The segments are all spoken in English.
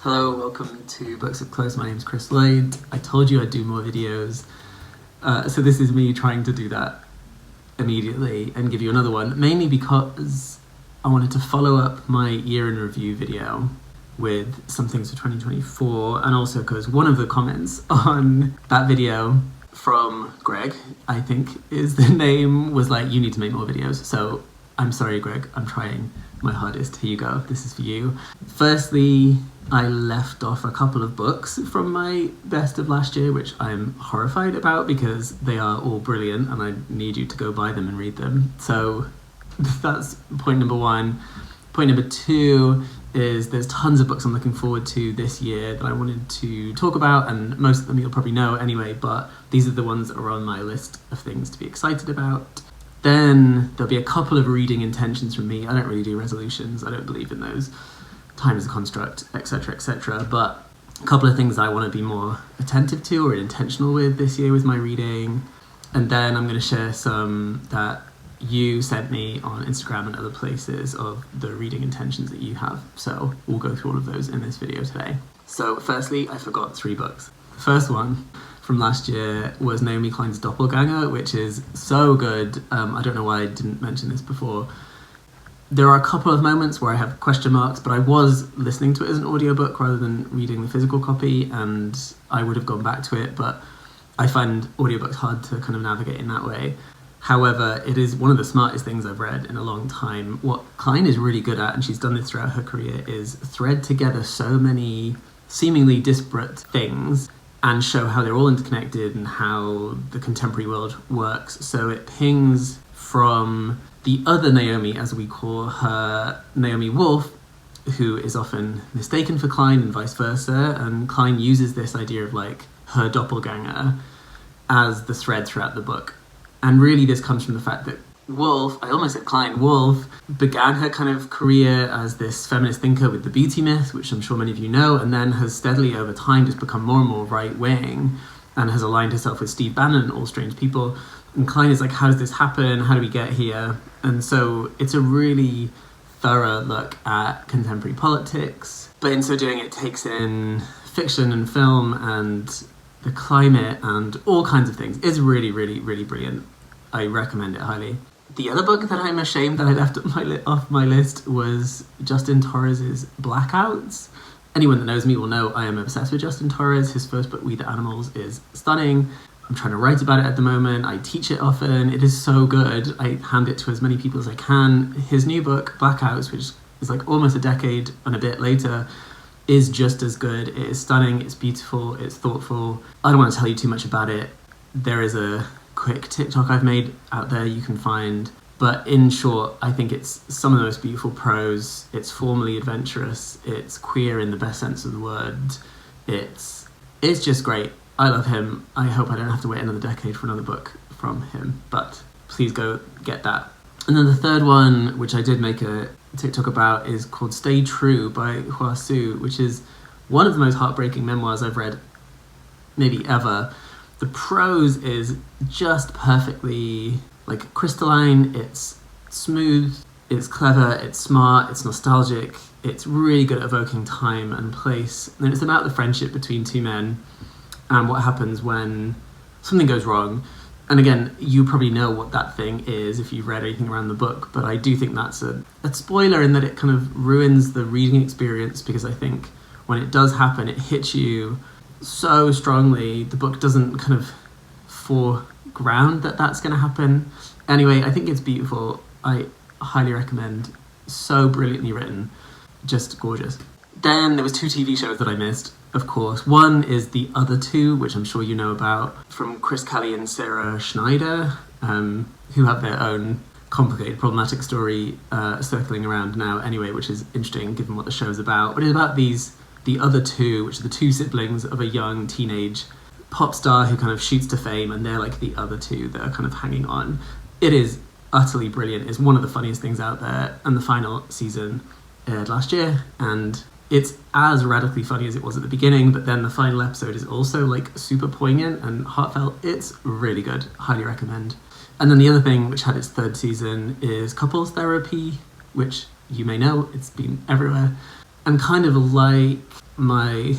Hello, welcome to Books Up Close. My name's Chris Lloyd. I told you I'd do more videos, so this is me trying to do that immediately and give you another one, mainly because I wanted to follow up my year in review video with some things for 2024, and also because one of the comments on that video from Greg, I think is the name, was like, you need to make more videos. So I'm sorry, Greg, I'm trying my hardest. Here you go, this is for you. Firstly, I left off a couple of books from my best of last year, which I'm horrified about because they are all brilliant and I need you to go buy them and read them. So that's point number one. Point number two is there's tons of books I'm looking forward to this year that I wanted to talk about, and most of them you'll probably know anyway, but these are the ones that are on my list of things to be excited about. Then there'll be a couple of reading intentions from me. I don't really do resolutions, I don't believe in those. Time is a construct, etc., etc. But a couple of things I want to be more attentive to or intentional with this year with my reading. And then I'm going to share some that you sent me on Instagram and other places of the reading intentions that you have. So we'll go through all of those in this video today. So firstly, I forgot 3 books. The first one from last year was Naomi Klein's Doppelganger, which is so good. I don't know why I didn't mention this before. There are a couple of moments where I have question marks, but I was listening to it as an audiobook rather than reading the physical copy, and I would have gone back to it, but I find audiobooks hard to kind of navigate in that way. However, it is one of the smartest things I've read in a long time. What Klein is really good at, and she's done this throughout her career, is thread together so many seemingly disparate things and show how they're all interconnected and how the contemporary world works. So it pings from the other Naomi, as we call her, Naomi Wolf, who is often mistaken for Klein and vice versa, and Klein uses this idea of like her doppelganger as the thread throughout the book. And really this comes from the fact that Wolf, I almost said Klein, Wolf began her kind of career as this feminist thinker with the beauty myth, which I'm sure many of you know, and then has steadily over time just become more and more right-wing and has aligned herself with Steve Bannon and All Strange People. And Klein is like, how does this happen? How do we get here? And so it's a really thorough look at contemporary politics, but in so doing it takes in fiction and film and the climate and all kinds of things. It's really, really, really brilliant. I recommend it highly. The other book that I'm ashamed that I left off my list was Justin Torres's Blackout. Anyone that knows me will know I am obsessed with Justin Torres. His first book, We the Animals, is stunning. I'm trying to write about it at the moment. I teach it often. It is so good. I hand it to as many people as I can. His new book, Blackout, which is like almost a decade and a bit later, is just as good. It is stunning. It's beautiful. It's thoughtful. I don't want to tell you too much about it. There is a quick TikTok I've made out there you can find. But in short, I think it's some of the most beautiful prose. It's formally adventurous. It's queer in the best sense of the word. It's just great. I love him. I hope I don't have to wait another decade for another book from him, but please go get that. And then the third one, which I did make a TikTok about, is called Stay True by Hua Su, which is one of the most heartbreaking memoirs I've read maybe ever. The prose is just perfectly like crystalline. It's smooth, it's clever, it's smart, it's nostalgic. It's really good at evoking time and place. And it's about the friendship between two men and what happens when something goes wrong. And again, you probably know what that thing is if you've read anything around the book, but I do think that's a spoiler in that it kind of ruins the reading experience, because I think when it does happen, it hits you so strongly. The book doesn't kind of foreground that that's going to happen. Anyway, I think it's beautiful. I highly recommend. So brilliantly written. Just gorgeous. Then there was 2 TV shows that I missed, of course. One is The Other Two, which I'm sure you know about, from Chris Kelly and Sarah Schneider, who have their own complicated, problematic story circling around now anyway, which is interesting given what the show's about. But it's about the other two, which are the 2 siblings of a young teenage pop star who kind of shoots to fame, and they're like the other 2 that are kind of hanging on. It is utterly brilliant. It's one of the funniest things out there, and the final season aired last year, and it's as radically funny as it was at the beginning, but then the final episode is also like super poignant and heartfelt. It's really good. Highly recommend. And then the other thing, which had its 3rd season, is Couples Therapy, which you may know, it's been everywhere. And kind of like my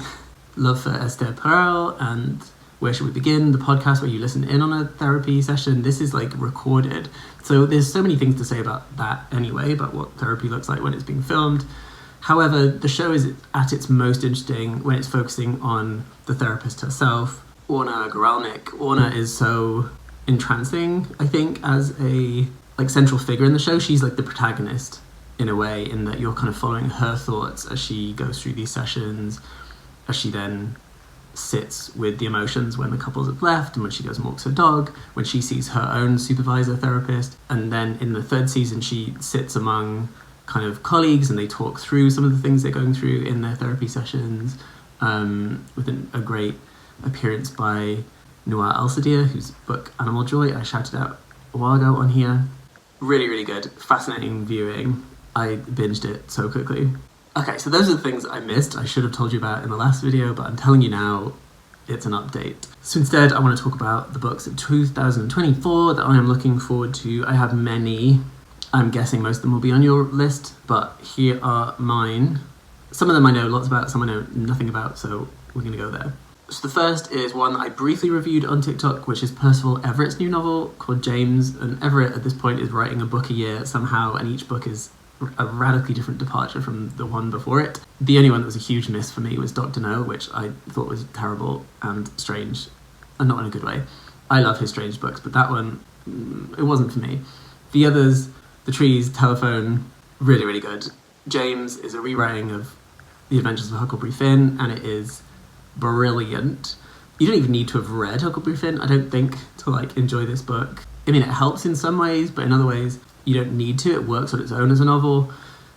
love for Esther Perel and Where Should We Begin, the podcast where you listen in on a therapy session, this is like recorded. So there's so many things to say about that anyway, about what therapy looks like when it's being filmed. However, the show is at its most interesting when it's focusing on the therapist herself, Orna Guralnick. Orna is so entrancing, I think, as a like central figure in the show. She's like the protagonist in a way, in that you're kind of following her thoughts as she goes through these sessions, as she then sits with the emotions when the couples have left, and when she goes and walks her dog, when she sees her own supervisor therapist. And then in the third season, she sits among kind of colleagues and they talk through some of the things they're going through in their therapy sessions, with a great appearance by Noah Alsadir, whose book Animal Joy I shouted out a while ago on here. Really, really good. Fascinating viewing. I binged it so quickly. Okay, so those are the things I missed. I should have told you about in the last video, but I'm telling you now, it's an update. So instead, I want to talk about the books of 2024 that I am looking forward to. I have many. I'm guessing most of them will be on your list, but here are mine. Some of them I know lots about, some I know nothing about, so we're going to go there. So the first is one that I briefly reviewed on TikTok, which is Percival Everett's new novel called James. And Everett at this point is writing a book a year somehow, and each book is a radically different departure from the one before it. The only one that was a huge miss for me was Dr. No, which I thought was terrible and strange, and not in a good way. I love his strange books, but that one, it wasn't for me. The others, The Trees, Telephone, really, really good. James is a rewriting of The Adventures of Huckleberry Finn, and it is brilliant. You don't even need to have read Huckleberry Finn, I don't think, to like enjoy this book. I mean, it helps in some ways, but in other ways, you don't need to. It works on its own as a novel.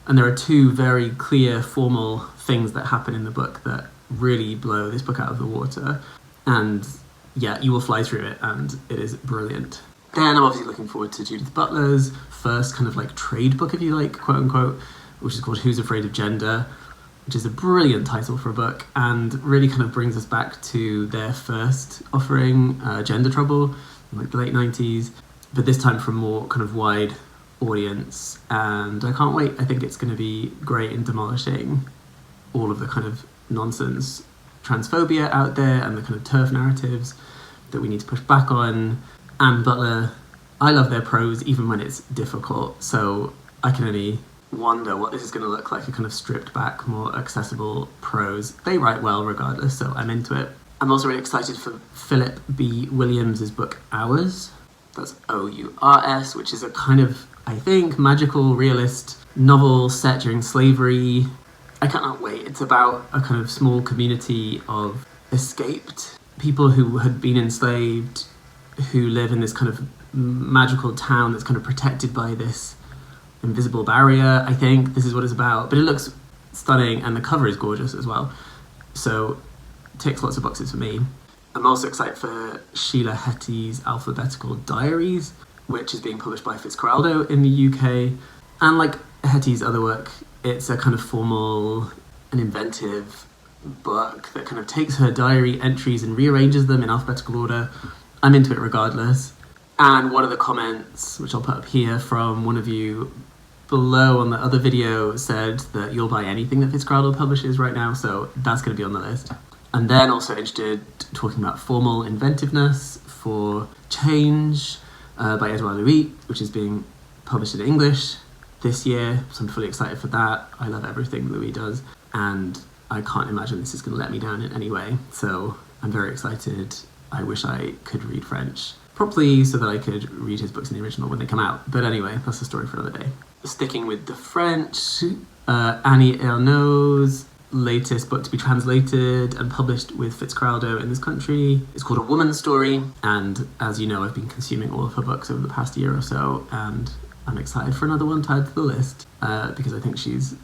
And there are two very clear, formal things that happen in the book that really blow this book out of the water. And yeah, you will fly through it, and it is brilliant. Then I'm obviously looking forward to Judith Butler's first kind of like trade book, if you like, quote unquote, which is called Who's Afraid of Gender, which is a brilliant title for a book and really kind of brings us back to their first offering, Gender Trouble, in like the late 90s, but this time from more kind of wide audience. And I can't wait. I think it's going to be great in demolishing all of the kind of nonsense transphobia out there and the kind of TERF narratives that we need to push back on. And Butler, I love their prose even when it's difficult, so I can only wonder what this is going to look like, a kind of stripped back, more accessible prose. They write well regardless, so I'm into it. I'm also really excited for Philip B. Williams' book Hours. That's O-U-R-S, which is a kind of, I think, magical realist novel set during slavery. I cannot wait. It's about a kind of small community of escaped people who had been enslaved, who live in this kind of magical town that's kind of protected by this invisible barrier. I think this is what it's about, but it looks stunning and the cover is gorgeous as well, so it ticks lots of boxes for me. I'm also excited for Sheila Heti's Alphabetical Diaries, which is being published by Fitzcarraldo in the UK. And like Heti's other work, it's a kind of formal and inventive book that kind of takes her diary entries and rearranges them in alphabetical order. I'm into it regardless. And one of the comments, which I'll put up here, from one of you below on the other video said that you'll buy anything that Fitzcarraldo publishes right now, so that's going to be on the list. And then also interested, talking about formal inventiveness for Change by Edouard L, which is being published in English this year, so I'm fully excited for that. I love everything Louis does, and I can't imagine this is going to let me down in any way, so I'm very excited. I wish I could read French properly so that I could read his books in the original when they come out, but anyway, that's a story for another day. Sticking with the French, Annie Elno's latest book to be translated and published with Fitzcarraldo in this country is called A Woman's Story, and as you know, I've been consuming all of her books over the past year or so, and I'm excited for another one to add to the list because I think she's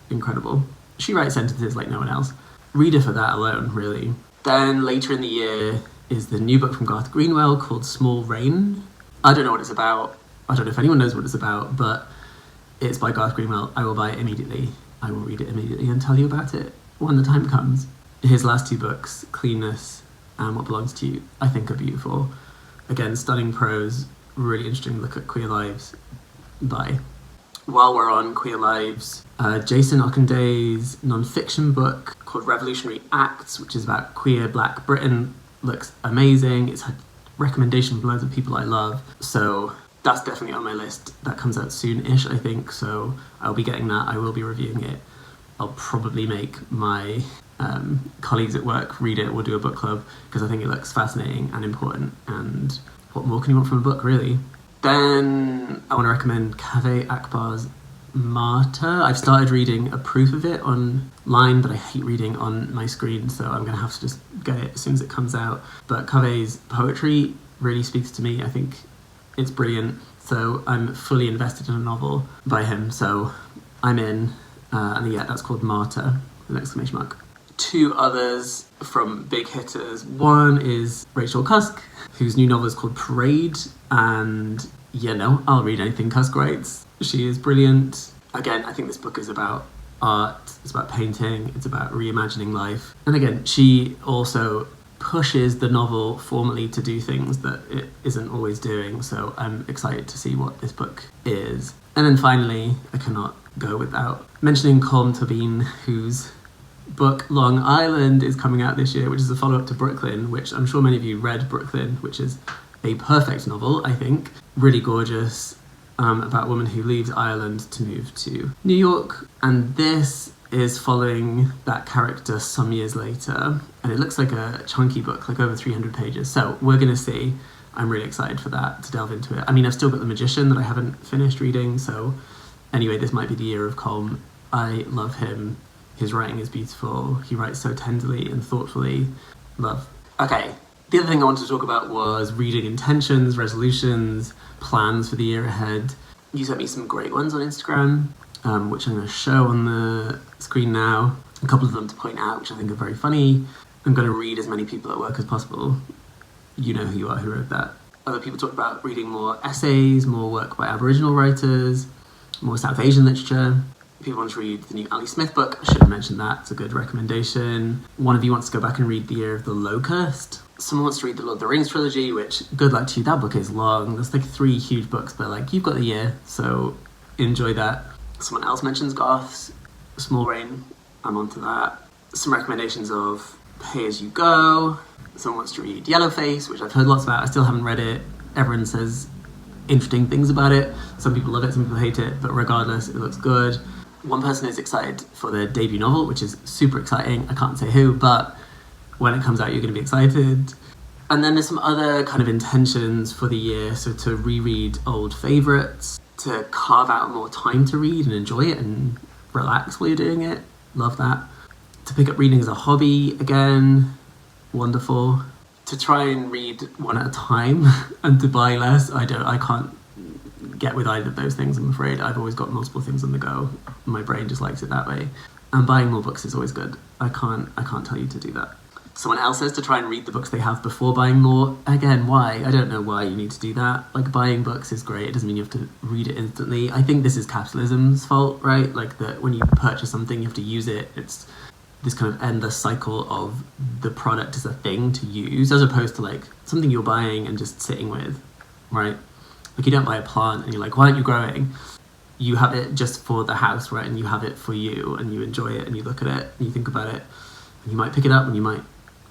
incredible. She writes sentences like no one else. Read her for that alone, really. Then later in the year is the new book from Garth Greenwell called Small Rain. I don't know what it's about. I don't know if anyone knows what it's about, but it's by Garth Greenwell. I will buy it immediately. I will read it immediately and tell you about it when the time comes. His last two books, Cleanness and What Belongs to You, I think are beautiful. Again, stunning prose, really interesting look at queer lives. Bye. while we're on queer lives, Jason Okenday's non-fiction book called Revolutionary Acts, which is about queer Black Britain, looks amazing. It's had recommendation from loads of people I love. So that's definitely on my list. That comes out soon-ish, I think. So I'll be getting that. I will be reviewing it. I'll probably make my colleagues at work read it. We'll do a book club because I think it looks fascinating and important. And what more can you want from a book, really? Then I want to recommend Kaveh Akbar's Martyr. I've started reading a proof of it online, but I hate reading on my screen, so I'm going to have to just get it as soon as it comes out. But Kaveh's poetry really speaks to me. I think it's brilliant. So I'm fully invested in a novel by him, so I'm in. And yeah, that's called Martyr, with an exclamation mark. Two others from big hitters. One is Rachel Cusk, whose new novel is called Parade, and I'll read anything Cusk writes. She is brilliant. Again, I think this book is about art, it's about painting, it's about reimagining life. And again, she also pushes the novel formally to do things that it isn't always doing, so I'm excited to see what this book is. And then finally, I cannot go without mentioning Colm Tóibín, whose book Long Island is coming out this year, which is a follow-up to Brooklyn, which I'm sure many of you read Brooklyn, which is a perfect novel, I think. Really gorgeous, about a woman who leaves Ireland to move to New York. And this is following that character some years later. And it looks like a chunky book, like over 300 pages. So we're going to see. I'm really excited for that, to delve into it. I mean, I've still got The Magician that I haven't finished reading. So anyway, this might be the year of Colm. I love him. His writing is beautiful. He writes so tenderly and thoughtfully. Love. Okay, the other thing I wanted to talk about was reading intentions, resolutions, plans for the year ahead. You sent me some great ones on Instagram, which I'm going to show on the screen now. A couple of them to point out, which I think are very funny. I'm going to read as many people at work as possible. You know who you are who wrote that. Other people talked about reading more essays, more work by Aboriginal writers, more South Asian literature. People want to read the new Ali Smith book. I should have mentioned that. It's a good recommendation. One of you wants to go back and read The Year of the Locust. Someone wants to read the Lord of the Rings trilogy, which, good luck to you. That book is long. There's like 3 huge books, but you've got the year, so enjoy that. Someone else mentions Goths. Small Rain. I'm onto that. Some recommendations of Pay As You Go. Someone wants to read Yellowface, which I've heard lots about. I still haven't read it. Everyone says interesting things about it. Some people love it, some people hate it, but regardless, it looks good. One person is excited for their debut novel, which is super exciting. I can't say who, but when it comes out, you're going to be excited. And then there's some other kind of intentions for the year. So to reread old favourites, to carve out more time to read and enjoy it and relax while you're doing it. Love that. To pick up reading as a hobby again. Wonderful. To try and read one at a time and to buy less. I can't get with either of those things, I'm afraid. I've always got multiple things on the go. My brain just likes it that way. And buying more books is always good. I can't tell you to do that. Someone else says to try and read the books they have before buying more. Again, why? I don't know why you need to do that. Buying books is great. It doesn't mean you have to read it instantly. I think this is capitalism's fault, right? That when you purchase something, you have to use it. It's this kind of endless cycle of the product as a thing to use, as opposed to something you're buying and just sitting with, right? You don't buy a plant and you're like, why aren't you growing? You have it just for the house, right? And you have it for you and you enjoy it and you look at it and you think about it. And you might pick it up and you might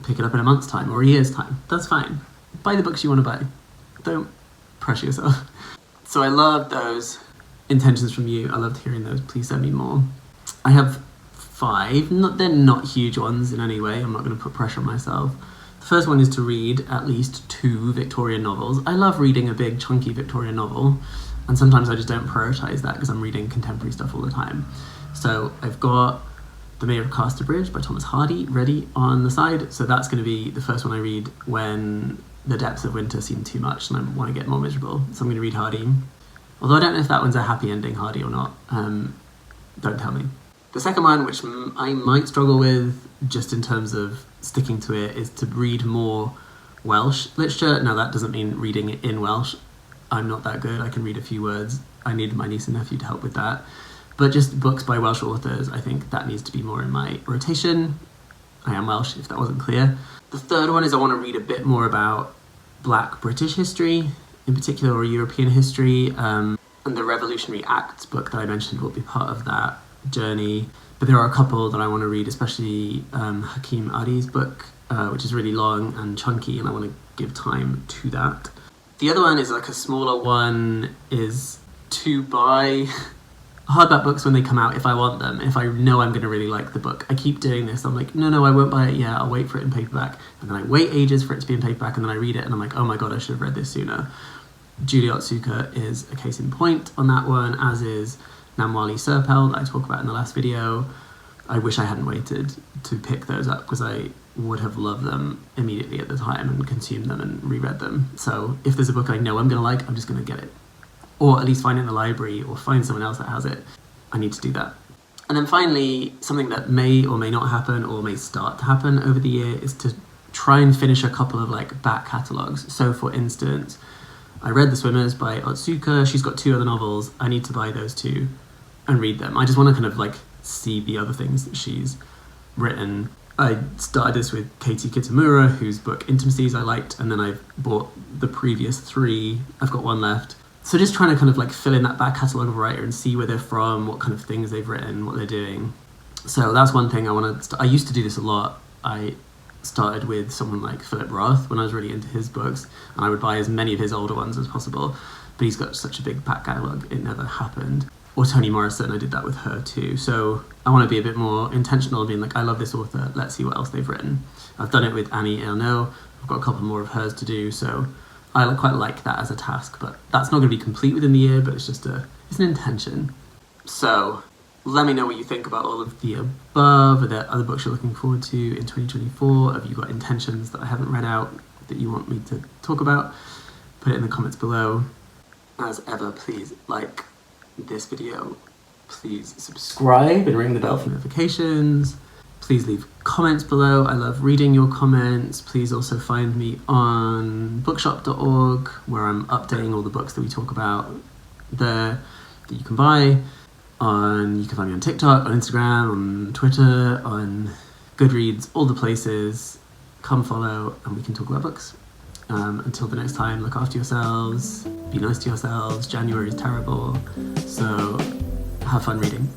pick it up in a month's time or a year's time. That's fine. Buy the books you want to buy. Don't pressure yourself. So I love those intentions from you. I loved hearing those. Please send me more. I have 5. They're not huge ones in any way. I'm not going to put pressure on myself. The first one is to read at least 2 Victorian novels. I love reading a big, chunky Victorian novel, and sometimes I just don't prioritise that because I'm reading contemporary stuff all the time. So I've got The Mayor of Casterbridge by Thomas Hardy ready on the side, so that's going to be the first one I read when the depths of winter seem too much and I want to get more miserable. So I'm going to read Hardy. Although I don't know if that one's a happy ending, Hardy, or not. Don't tell me. The second one, which I might struggle with just in terms of sticking to it, is to read more Welsh literature. Now, that doesn't mean reading it in Welsh. I'm not that good. I can read a few words. I need my niece and nephew to help with that. But just books by Welsh authors, I think that needs to be more in my rotation. I am Welsh, if that wasn't clear. The third one is I want to read a bit more about Black British history, in particular, or European history. And the Revolutionary Acts book that I mentioned will be part of that journey. But there are a couple that I want to read, especially Hakim Adi's book, which is really long and chunky, and I want to give time to that. The other one is like a smaller one, is to buy hardback books when they come out if I want them, if I know I'm going to really like the book. I keep doing this. I'm like, no, I won't buy it yet. I'll wait for it in paperback. And then I wait ages for it to be in paperback, and then I read it and I'm like, oh my god, I should have read this sooner. Julie Otsuka is a case in point on that one, as is Namwali Serpel that I talked about in the last video. I wish I hadn't waited to pick those up, because I would have loved them immediately at the time and consumed them and reread them. So if there's a book I know I'm going to like, I'm just going to get it. Or at least find it in the library, or find someone else that has it. I need to do that. And then finally, something that may or may not happen, or may start to happen over the year, is to try and finish a couple of like back catalogues. So for instance, I read The Swimmers by Otsuka. She's got 2 other novels. I need to buy those 2 and read them. I just want to kind of like see the other things that she's written. I started this with Katie Kitamura, whose book Intimacies I liked, and then I've bought the previous 3. I've got 1 left. So just trying to kind of like fill in that back catalogue of a writer and see where they're from, what kind of things they've written, what they're doing. So that's one thing I want to... I used to do this a lot. I started with someone like Philip Roth when I was really into his books, and I would buy as many of his older ones as possible, but he's got such a big back catalogue, it never happened. Or Toni Morrison, I did that with her too. So I want to be a bit more intentional, being like, I love this author, let's see what else they've written. I've done it with Annie Elno. I've got a couple more of hers to do, so I quite like that as a task, but that's not going to be complete within the year, but it's just it's an intention. So let me know what you think about all of the above. Are there other books you're looking forward to in 2024? Have you got intentions that I haven't read out that you want me to talk about? Put it in the comments below. As ever, please like this video. Please subscribe and ring the bell for notifications. Please leave comments below. I love reading your comments. Please also find me on bookshop.org, where I'm updating all the books that we talk about there that you can buy. You can find me on TikTok, on Instagram, on Twitter, on Goodreads, all the places. Come follow and we can talk about books. Until the next time, look after yourselves, be nice to yourselves. January is terrible, so have fun reading.